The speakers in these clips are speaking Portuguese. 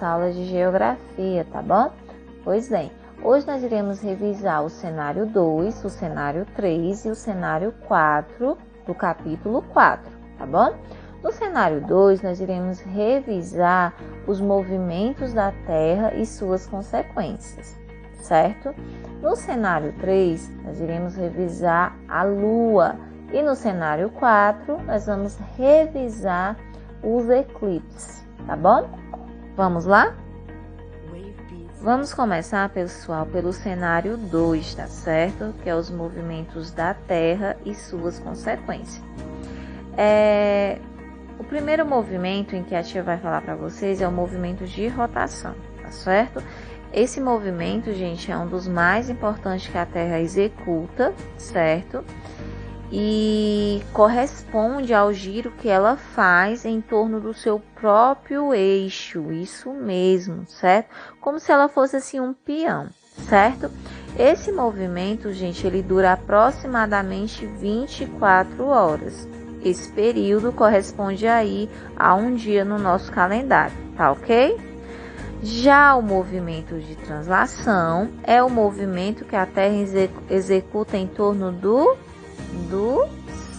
nossa aula de geografia, tá bom? Pois bem, hoje nós iremos revisar o cenário 2, o cenário 3 e o cenário 4 do capítulo 4, tá bom? No cenário 2, nós iremos revisar os movimentos da Terra e suas consequências, certo? No cenário 3, nós iremos revisar a Lua. E no cenário 4, nós vamos revisar os eclipses, tá bom? Vamos lá? Vamos começar, pessoal, pelo cenário 2, tá certo? Que é os movimentos da Terra e suas consequências. O primeiro movimento em que a tia vai falar para vocês é o movimento de rotação, tá certo? Esse movimento, gente, é um dos mais importantes que a Terra executa, certo? E corresponde ao giro que ela faz em torno do seu próprio eixo, isso mesmo, certo? Como se ela fosse assim um peão, certo? Esse movimento, gente, ele dura aproximadamente 24 horas. Esse período corresponde aí a um dia no nosso calendário, tá ok? Já o movimento de translação é o movimento que a Terra executa em torno do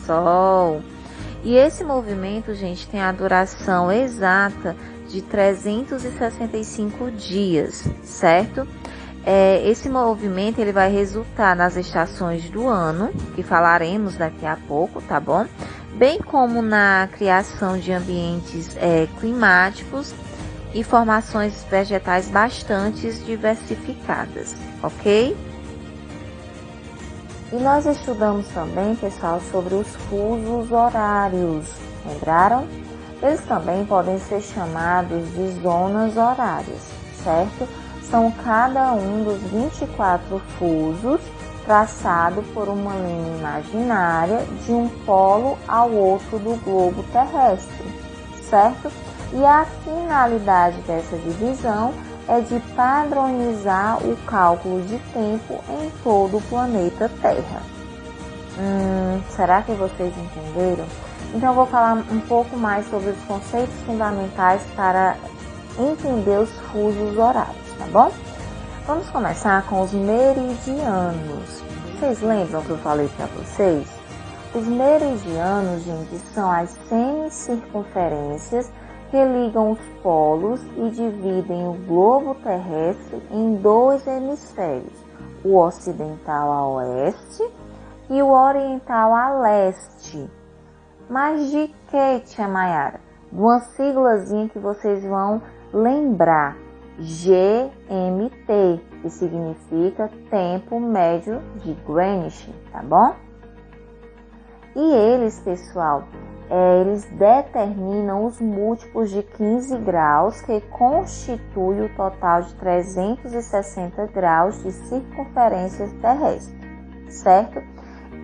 Sol. E esse movimento, gente, tem a duração exata de 365 dias, certo? Esse movimento ele vai resultar nas estações do ano, que falaremos daqui a pouco, tá bom? Bem como na criação de ambientes climáticos e formações vegetais bastante diversificadas, ok? E nós estudamos também, pessoal, sobre os fusos horários, lembraram? Eles também podem ser chamados de zonas horárias, certo? São cada um dos 24 fusos traçado por uma linha imaginária de um polo ao outro do globo terrestre, certo? E a finalidade dessa divisão é de padronizar o cálculo de tempo em todo o planeta Terra. Será que vocês entenderam? Então eu vou falar um pouco mais sobre os conceitos fundamentais para entender os fusos horários, tá bom? Vamos começar com os meridianos. Vocês lembram que eu falei para vocês? Os meridianos, gente, são as semicircunferências que ligam os polos e dividem o globo terrestre em dois hemisférios, o ocidental a oeste e o oriental a leste. Mas de que, tia Mayara? De uma siglazinha que vocês vão lembrar, GMT, que significa Tempo Médio de Greenwich, tá bom? E eles, pessoal, eles determinam os múltiplos de 15 graus, que constitui o total de 360 graus de circunferência terrestre, certo?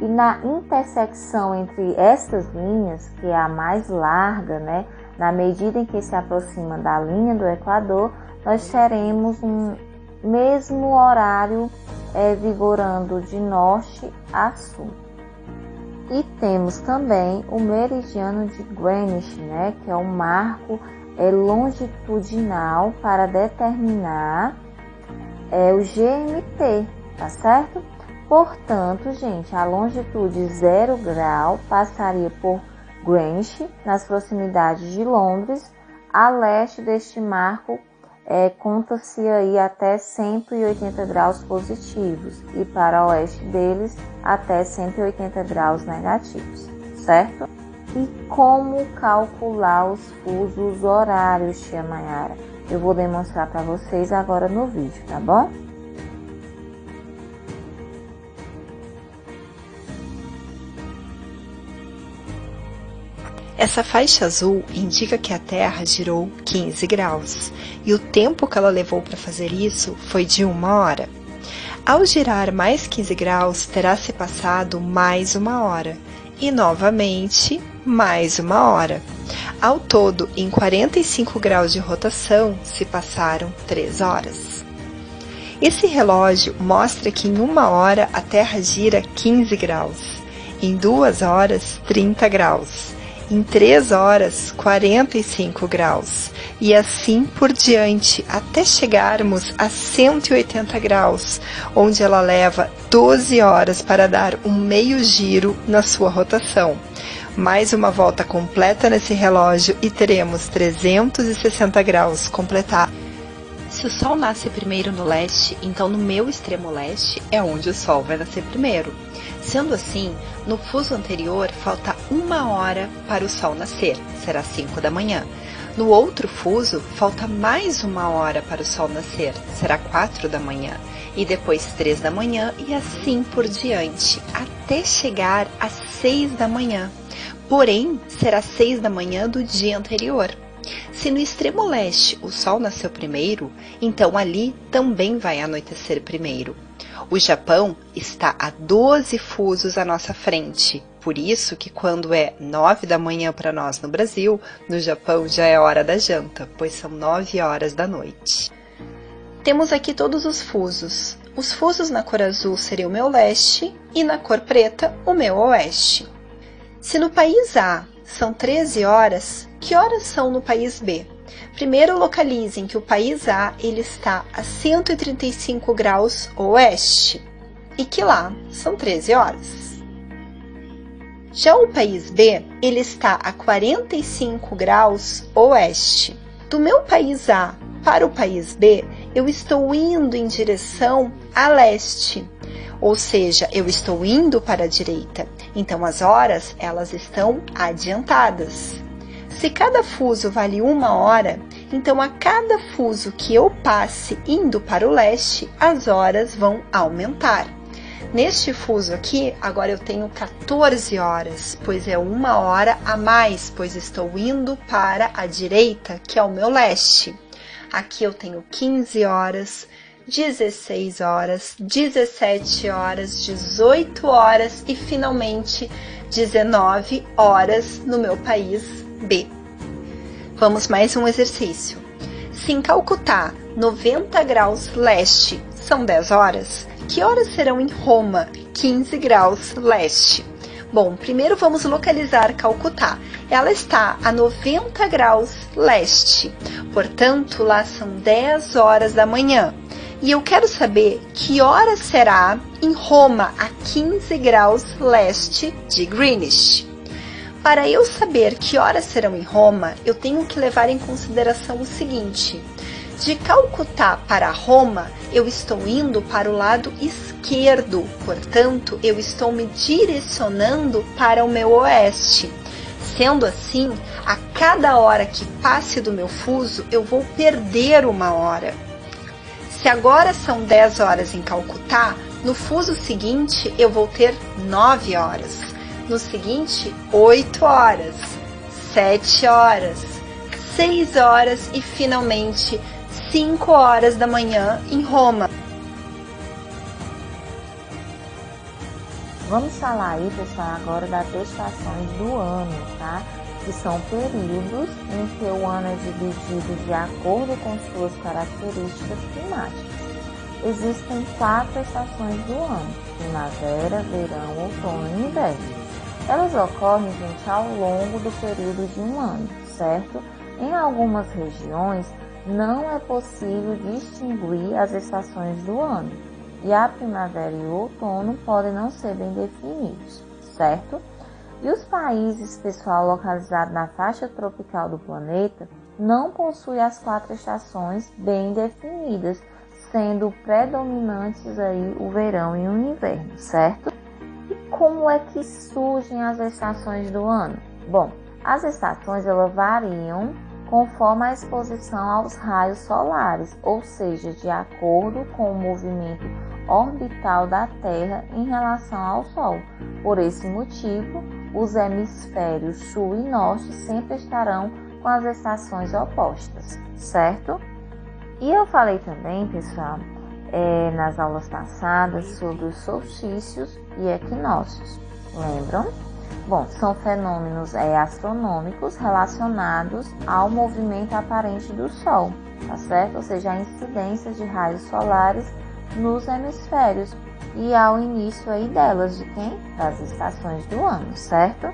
E na intersecção entre estas linhas, que é a mais larga, né, na medida em que se aproxima da linha do Equador, nós teremos um mesmo horário vigorando de norte a sul. E temos também o meridiano de Greenwich, né, que é um marco longitudinal para determinar o GMT, tá certo? Portanto, gente, a longitude 0 grau passaria por Greenwich, nas proximidades de Londres. A leste deste marco conta-se aí até 180 graus positivos e para o oeste deles até 180 graus negativos, certo? E como calcular os fusos horários, tia Mayara? Eu vou demonstrar para vocês agora no vídeo, tá bom? Essa faixa azul indica que a Terra girou 15 graus e o tempo que ela levou para fazer isso foi de 1 hora. Ao girar mais 15 graus, terá se passado mais 1 hora e, novamente, mais 1 hora. Ao todo, em 45 graus de rotação, se passaram 3 horas. Esse relógio mostra que em 1 hora a Terra gira 15 graus, em 2 horas 30 graus Em 3 horas, 45 graus. E assim por diante, até chegarmos a 180 graus, onde ela leva 12 horas para dar um meio giro na sua rotação. Mais uma volta completa nesse relógio e teremos 360 graus completados. Se o Sol nasce primeiro no leste, então no meu extremo leste é onde o Sol vai nascer primeiro. Sendo assim, no fuso anterior falta 1 hora para o Sol nascer, será 5 da manhã. No outro fuso, falta mais 1 hora para o Sol nascer, será 4 da manhã. E depois 3 da manhã e assim por diante, até chegar às 6 da manhã. Porém, será 6 da manhã do dia anterior. Se no extremo leste o Sol nasceu primeiro, então ali também vai anoitecer primeiro. O Japão está a 12 fusos à nossa frente, por isso que quando é 9 da manhã para nós no Brasil, no Japão já é hora da janta, pois são 9 horas da noite. Temos aqui todos os fusos. Os fusos na cor azul seriam o meu leste e na cor preta o meu oeste. Se no país A são 13 horas, que horas são no país B? Primeiro localizem que o país A ele está a 135 graus oeste e que lá são 13 horas. Já o país B ele está a 45 graus oeste. Do meu país A para o país B, eu estou indo em direção a leste, ou seja, eu estou indo para a direita. Então as horas elas estão adiantadas. Se cada fuso vale 1 hora, então a cada fuso que eu passe indo para o leste, as horas vão aumentar. Neste fuso aqui, agora eu tenho 14 horas, pois é 1 hora a mais, pois estou indo para a direita, que é o meu leste. Aqui eu tenho 15 horas, 16 horas, 17 horas, 18 horas e finalmente 19 horas no meu país B. Vamos mais um exercício. Se em Calcutá 90 graus leste são 10 horas, que horas serão em Roma 15 graus leste? Bom, primeiro vamos localizar Calcutá. Ela está a 90 graus leste, portanto lá são 10 horas da manhã. E eu quero saber que hora será em Roma a 15 graus leste de Greenwich. Para eu saber que horas serão em Roma, eu tenho que levar em consideração o seguinte: de Calcutá para Roma, eu estou indo para o lado esquerdo, portanto, eu estou me direcionando para o meu oeste. Sendo assim, a cada hora que passe do meu fuso, eu vou perder 1 hora. Se agora são 10 horas em Calcutá, no fuso seguinte eu vou ter 9 horas. No seguinte, 8 horas, 7 horas, 6 horas e finalmente 5 horas da manhã em Roma. Vamos falar aí, pessoal, agora das estações do ano, tá? Que são períodos em que o ano é dividido de acordo com suas características climáticas. Existem 4 estações do ano: primavera, verão, outono e inverno. Elas ocorrem, gente, ao longo do período de um ano, certo? Em algumas regiões, não é possível distinguir as estações do ano, e a primavera e o outono podem não ser bem definidos, certo? E os países, pessoal, localizados na faixa tropical do planeta, não possuem as 4 estações bem definidas, sendo predominantes aí o verão e o inverno, certo? E como é que surgem as estações do ano? Bom, as estações elas variam conforme a exposição aos raios solares, ou seja, de acordo com o movimento orbital da Terra em relação ao Sol. Por esse motivo, os hemisférios sul e norte sempre estarão com as estações opostas, certo? E eu falei também, pessoal, nas aulas passadas sobre os solstícios e equinócios, lembram? Bom, são fenômenos astronômicos relacionados ao movimento aparente do Sol, tá certo? Ou seja, a incidência de raios solares nos hemisférios e ao início aí delas, de quem? Das estações do ano, certo?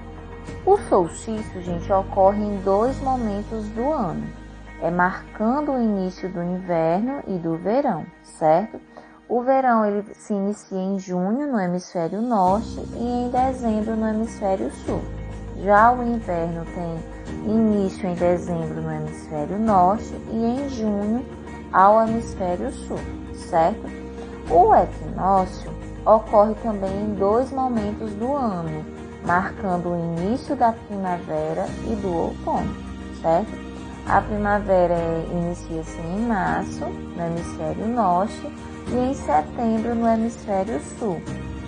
O solstício, gente, ocorre em 2 momentos do ano, marcando o início do inverno e do verão, certo? O verão ele se inicia em junho no hemisfério norte e em dezembro no hemisfério sul. Já o inverno tem início em dezembro no hemisfério norte e em junho ao hemisfério sul, certo? O equinócio ocorre também em 2 momentos do ano, marcando o início da primavera e do outono, certo? A primavera inicia-se em março, no hemisfério norte, e em setembro, no hemisfério sul.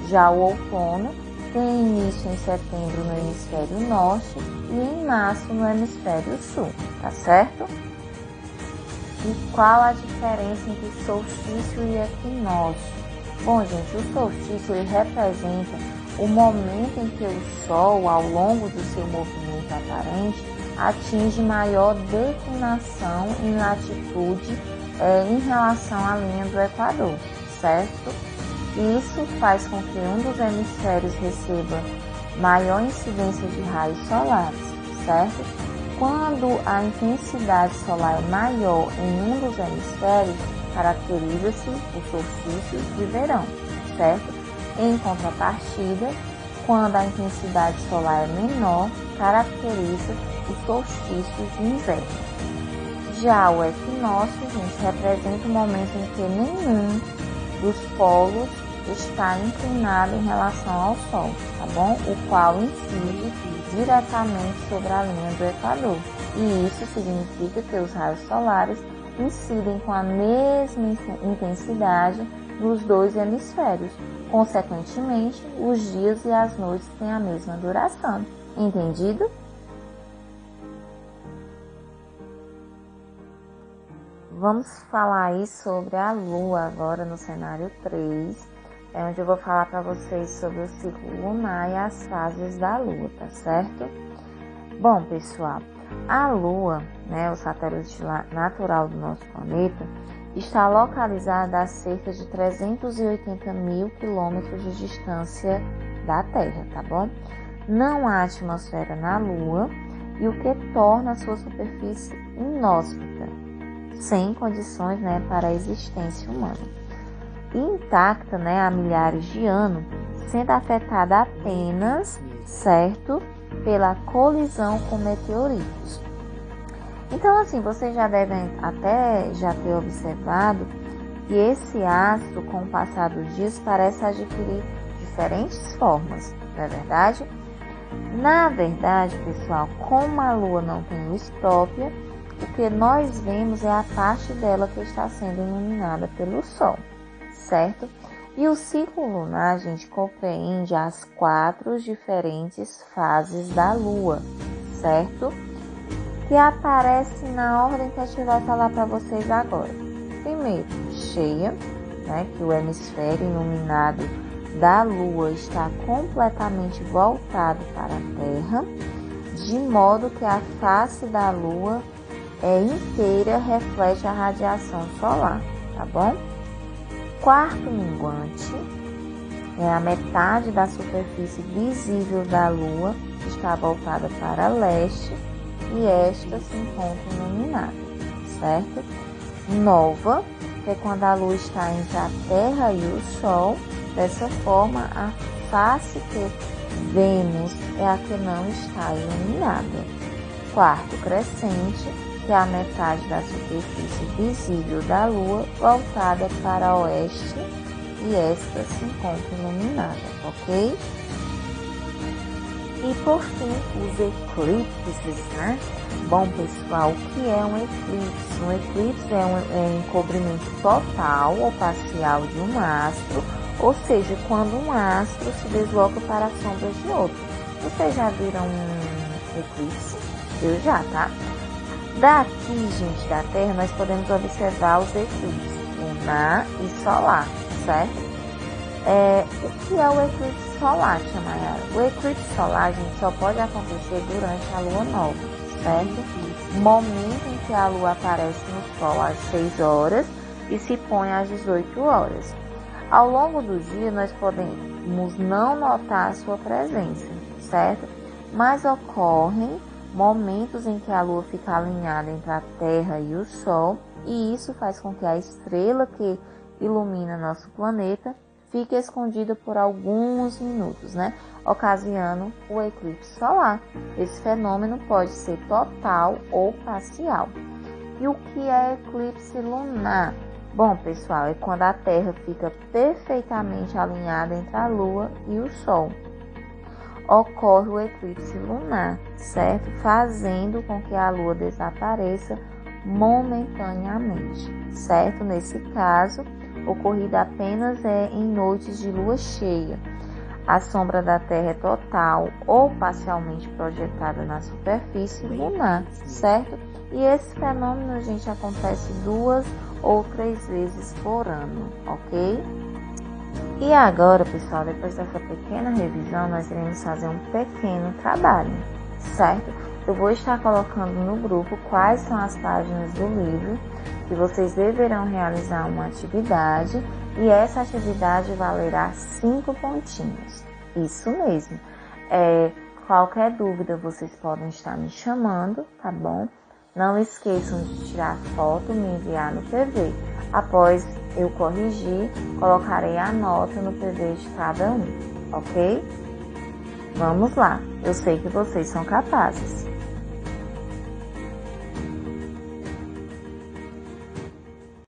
Já o outono tem início em setembro, no hemisfério norte, e em março, no hemisfério sul, tá certo? E qual a diferença entre solstício e equinócio? Bom, gente, o solstício ele representa o momento em que o Sol, ao longo do seu movimento aparente, atinge maior declinação em latitude em relação à linha do Equador, certo? Isso faz com que um dos hemisférios receba maior incidência de raios solares, certo? Quando a intensidade solar é maior em um dos hemisférios, caracteriza-se o solstício de verão, certo? Em contrapartida, quando a intensidade solar é menor, caracteriza o solstício de inverno. Já o equinócio, gente, representa o momento em que nenhum dos polos está inclinado em relação ao Sol, tá bom? O qual incide diretamente sobre a linha do Equador. E isso significa que os raios solares incidem com a mesma intensidade nos 2 hemisférios. Consequentemente, os dias e as noites têm a mesma duração. Entendido? Vamos falar aí sobre a Lua agora no cenário 3, onde eu vou falar para vocês sobre o ciclo lunar e as fases da Lua, tá certo? Bom, pessoal, a Lua, o satélite natural do nosso planeta, está localizada a cerca de 380 mil quilômetros de distância da Terra, tá bom? Não há atmosfera na Lua, e o que torna a sua superfície inóspita, sem condições para a existência humana. E intacta há milhares de anos, sendo afetada apenas, certo, pela colisão com meteoritos. Então, assim, vocês já devem até já ter observado que esse astro, com o passar dos dias, parece adquirir diferentes formas, não é verdade? Na verdade, pessoal, como a Lua não tem luz própria, o que nós vemos é a parte dela que está sendo iluminada pelo Sol, certo? E o ciclo lunar, gente, compreende as 4 diferentes fases da Lua, certo? Que aparece na ordem que a gente vai falar para vocês agora. Primeiro, cheia, que o hemisfério iluminado da Lua está completamente voltado para a Terra, de modo que a face da Lua inteira reflete a radiação solar, tá bom? Quarto minguante, a metade da superfície visível da Lua está voltada para leste e esta se encontra iluminada, certo? Nova, que é quando a Lua está entre a Terra e o Sol. Dessa forma, a face que vemos é a que não está iluminada. Quarto crescente, que é a metade da superfície visível da Lua voltada para oeste e esta se encontra iluminada, ok? E por fim, os eclipses, Bom, pessoal, o que é um eclipse? Um eclipse é um encobrimento total ou parcial de um astro, ou seja, quando um astro se desloca para as sombras de outro. Vocês já viram um eclipse? Eu já, tá? Daqui, gente, da Terra, nós podemos observar os eclipses lunar e solar, certo? O que é o eclipse solar, tia Mayara? O eclipse solar, gente, só pode acontecer durante a lua nova, certo? Momento em que a lua aparece no sol às 6 horas e se põe às 18 horas. Ao longo do dia, nós podemos não notar a sua presença, certo? mas ocorrem momentos em que a Lua fica alinhada entre a Terra e o Sol, e isso faz com que a estrela que ilumina nosso planeta fique escondida por alguns minutos, né? Ocasionando o eclipse solar. Esse fenômeno pode ser total ou parcial. E o que é eclipse lunar? Bom, pessoal, é quando a Terra fica perfeitamente alinhada entre a Lua e o Sol. Ocorre o eclipse lunar, certo? Fazendo com que a Lua desapareça momentaneamente, certo? Nesse caso, ocorrida apenas em noites de lua cheia. A sombra da Terra é total ou parcialmente projetada na superfície lunar, certo? E esse fenômeno, gente, acontece 2 ou 3 vezes por ano, ok? E agora, pessoal, depois dessa pequena revisão, nós iremos fazer um pequeno trabalho, certo? Eu vou estar colocando no grupo quais são as páginas do livro que vocês deverão realizar uma atividade e essa atividade valerá 5 pontinhos. Isso mesmo. Qualquer dúvida vocês podem estar me chamando, tá bom? Não esqueçam de tirar foto e me enviar no PV. Após eu corrigir, colocarei a nota no PV de cada um, ok? Vamos lá, eu sei que vocês são capazes.